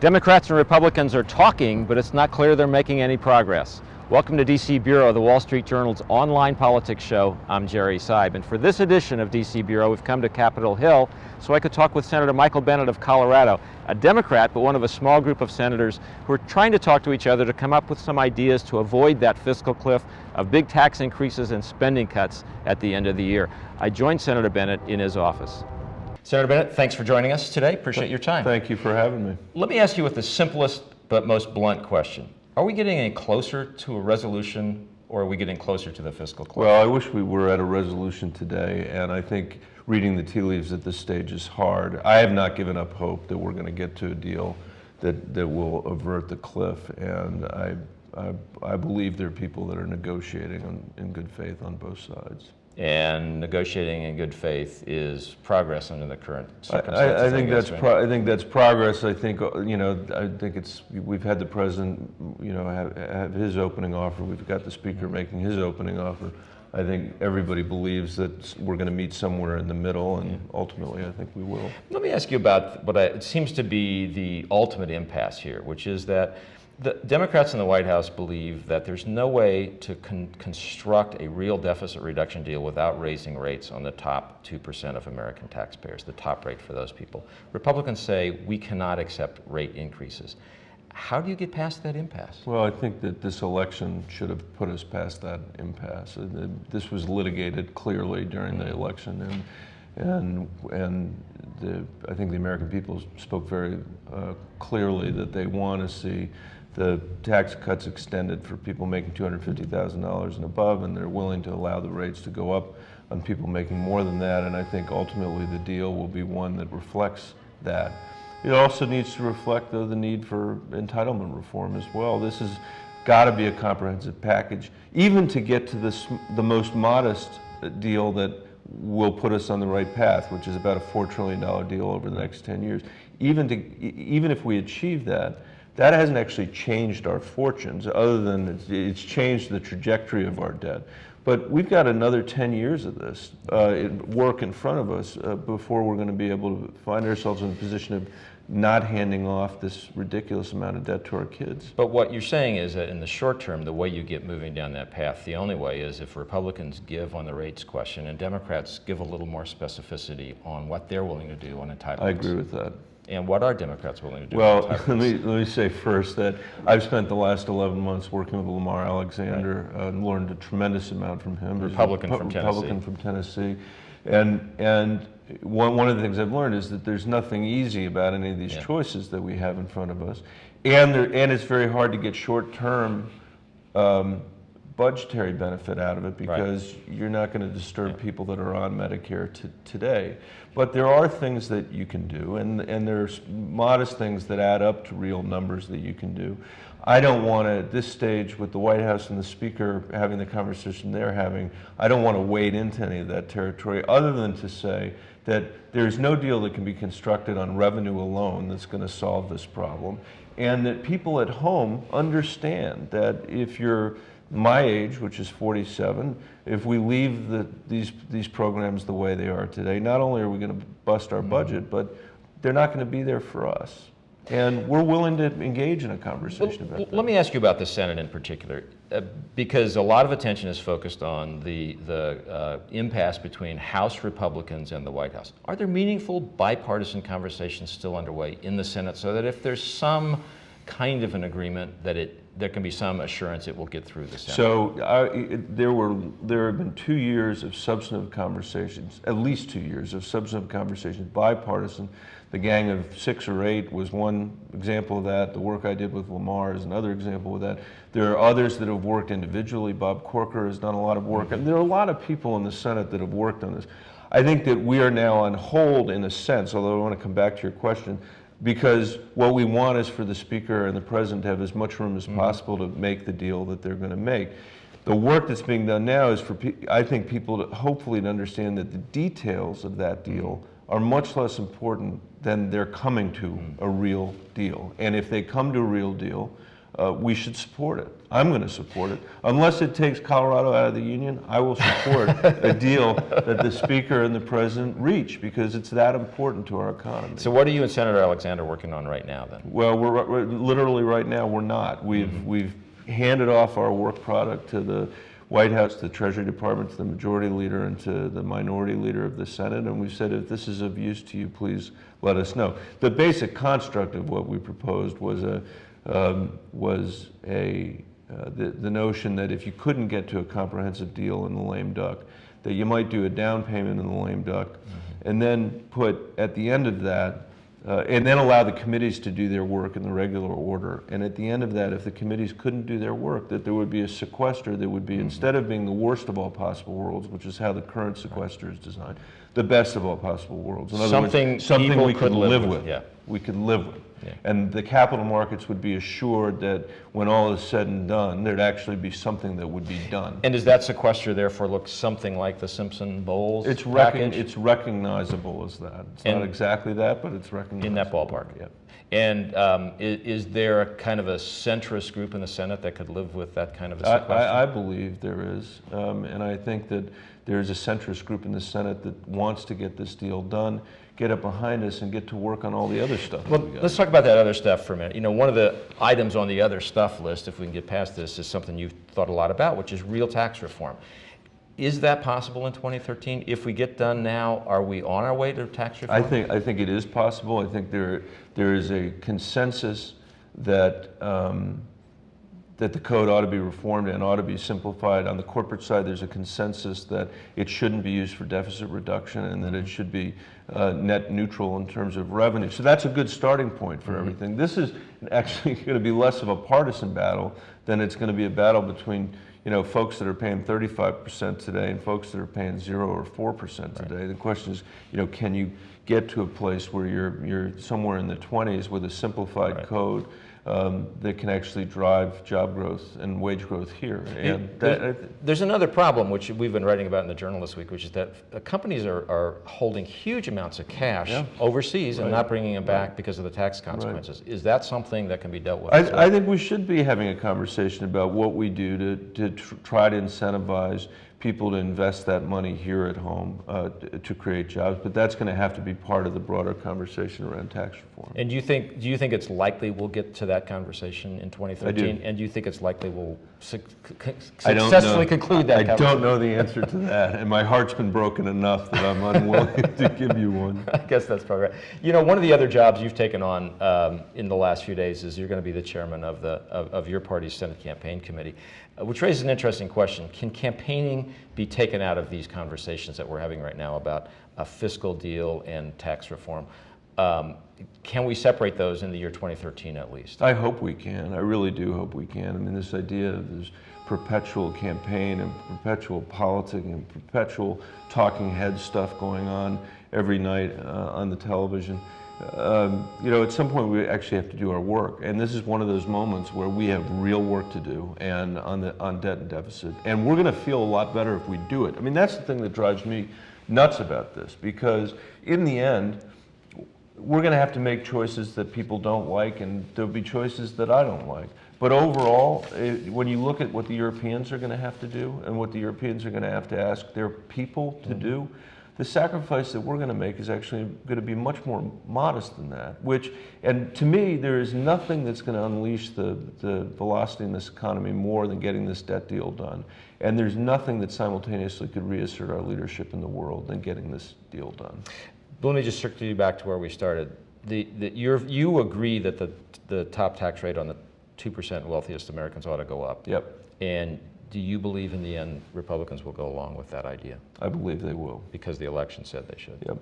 Democrats and Republicans are talking, but it's not clear they're making any progress. Welcome to DC Bureau, the Wall Street Journal's online politics show. I'm Jerry Seib, and for this edition of DC Bureau, we've come to Capitol Hill so I could talk with Senator Michael Bennet of Colorado, a Democrat, but one of a small group of senators who are trying to talk to each other to come up with some ideas to avoid that fiscal cliff of big tax increases and spending cuts at the end of the year. I joined Senator Bennet in his office. Senator Bennet, thanks for joining us today. Appreciate your time. Thank you for having me. Let me ask you with the simplest but most blunt question. Are we getting any closer to a resolution, or are we getting closer to the fiscal cliff? Well, I wish we were at a resolution today, and I think reading the tea leaves at this stage is hard. I have not given up hope that we're going to get to a deal that will avert the cliff, and I believe there are people that are negotiating in good faith on both sides. And negotiating in good faith is progress under the current circumstances. I think that's progress. I think we've had the president, have his opening offer. We've got the speaker making his opening offer. I think everybody believes that we're going to meet somewhere in the middle, and ultimately, I think we will. Let me ask you about what it seems to be the ultimate impasse here, which is that the Democrats in the White House believe that there's no way to construct a real deficit reduction deal without raising rates on the top 2% of American taxpayers, the top rate for those people. Republicans say we cannot accept rate increases. How do you get past that impasse? Well, I think that this election should have put us past that impasse. This was litigated clearly during the election, and I think the American people spoke very clearly that they want to see the tax cuts extended for people making $250,000 and above, and they're willing to allow the rates to go up on people making more than that, and I think ultimately the deal will be one that reflects that. It also needs to reflect, though, the need for entitlement reform as well. This has got to be a comprehensive package, even to get to the most modest deal that will put us on the right path, which is about a $4 trillion deal over the next 10 years. Even if we achieve that, that hasn't actually changed our fortunes, other than it's changed the trajectory of our debt. But we've got another 10 years of this work in front of us before we're going to be able to find ourselves in a position of not handing off this ridiculous amount of debt to our kids. But what you're saying is that in the short term, the way you get moving down that path, the only way is if Republicans give on the rates question and Democrats give a little more specificity on what they're willing to do on entitlements. I agree with that. And what are Democrats willing to do? Well, let me say first that I've spent the last 11 months working with Lamar Alexander and learned a tremendous amount from him. Republican from Tennessee. And one of the things I've learned is that there's nothing easy about any of these choices that we have in front of us. And it's very hard to get short-term budgetary benefit out of it because you're not going to disturb people that are on Medicare today. But there are things that you can do, and there's modest things that add up to real numbers that you can do. I don't want to, at this stage, with the White House and the Speaker having the conversation they're having, I don't want to wade into any of that territory other than to say that there's no deal that can be constructed on revenue alone that's going to solve this problem, and that people at home understand that if you're my age, which is 47, if we leave these programs the way they are today, not only are we going to bust our budget, but they're not going to be there for us. And we're willing to engage in a conversation about that. Let me ask you about the Senate in particular, because a lot of attention is focused on the impasse between House Republicans and the White House. Are there meaningful bipartisan conversations still underway in the Senate so that if there's some kind of an agreement that there can be some assurance it will get through the Senate? So there have been 2 years of substantive conversations, at least 2 years of substantive conversations, bipartisan. The Gang of 6 or 8 was one example of that. The work I did with Lamar is another example of that. There are others that have worked individually. Bob Corker has done a lot of work, and there are a lot of people in the Senate that have worked on this. I think that we are now on hold in a sense, although I want to come back to your question, because what we want is for the Speaker and the President to have as much room as possible to make the deal that they're going to make. The work that's being done now is for, I think, people to hopefully to understand that the details of that deal are much less important than they're coming to a real deal. And if they come to a real deal, we should support it. I'm going to support it. Unless it takes Colorado out of the union, I will support a deal that the Speaker and the President reach, because it's that important to our economy. So what are you and Senator Alexander working on right now then? Well, we're literally right now, we're not. We've handed off our work product to the White House, to the Treasury Department, to the Majority Leader, and to the Minority Leader of the Senate, and we said, if this is of use to you, please let us know. The basic construct of what we proposed was the notion that if you couldn't get to a comprehensive deal in the lame duck, that you might do a down payment in the lame duck, and then put at the end of that, and then allow the committees to do their work in the regular order. And at the end of that, if the committees couldn't do their work, that there would be a sequester that would be, instead of being the worst of all possible worlds, which is how the current sequester is designed, the best of all possible worlds. In other words, something we could live with. Yeah. We could live with. Yeah. And the capital markets would be assured that when all is said and done, there'd actually be something that would be done. And does that sequester therefore look something like the Simpson-Bowles package? It's recognizable as that. It's not exactly that, but it's recognizable. In that ballpark. Yeah. And is there a kind of a centrist group in the Senate that could live with that kind of a sequester? I believe there is, and I think that there's a centrist group in the Senate that wants to get this deal done, get it behind us, and get to work on all the other stuff. Well, let's talk about that other stuff for a minute. You know, one of the items on the other stuff list, if we can get past this, is something you've thought a lot about, which is real tax reform. Is that possible in 2013? If we get done now, are we on our way to tax reform? I think it is possible. I think there is a consensus that that the code ought to be reformed and ought to be simplified. On the corporate side, there's a consensus that it shouldn't be used for deficit reduction and that it should be net neutral in terms of revenue. So that's a good starting point for everything. This is actually going to be less of a partisan battle than it's going to be a battle between, you know, folks that are paying 35% today and folks that are paying 0 or 4% today. Right. The question is, you know, can you get to a place where you're somewhere in the 20s with a simplified code that can actually drive job growth and wage growth here. And there's another problem, which we've been writing about in the Journal this week, which is that companies are holding huge amounts of cash overseas and not bringing them back because of the tax consequences. Is that something that can be dealt with? I think we should be having a conversation about what we do to try to incentivize people to invest that money here at home to create jobs, but that's going to have to be part of the broader conversation around tax reform. And do you think it's likely we'll get to that conversation in 2013? I do. And do you think it's likely we'll successfully conclude that conversation? I don't know the answer to that, and my heart's been broken enough that I'm unwilling to give you one. I guess that's probably right. You know, one of the other jobs you've taken on in the last few days is you're going to be the chairman of your party's Senate Campaign Committee, which raises an interesting question. Can campaigning be taken out of these conversations that we're having right now about a fiscal deal and tax reform? Can we separate those in the year 2013 at least? I hope we can. I really do hope we can. I mean, this idea of this perpetual campaign and perpetual politicking and perpetual talking head stuff going on every night on the television. You know, at some point we actually have to do our work, and this is one of those moments where we have real work to do, and on debt and deficit, and we're going to feel a lot better if we do it. I mean, that's the thing that drives me nuts about this, because in the end, we're going to have to make choices that people don't like, and there'll be choices that I don't like. But overall, when you look at what the Europeans are going to have to do, and what the Europeans are going to have to ask their people to do, the sacrifice that we're going to make is actually going to be much more modest than that, and to me, there is nothing that's going to unleash the velocity in this economy more than getting this debt deal done. And there's nothing that simultaneously could reassert our leadership in the world than getting this deal done. Let me just circle you back to where we started. You agree that the top tax rate on the 2% wealthiest Americans ought to go up. Yep. And do you believe in the end Republicans will go along with that idea? I believe they will. Because the election said they should. Yep.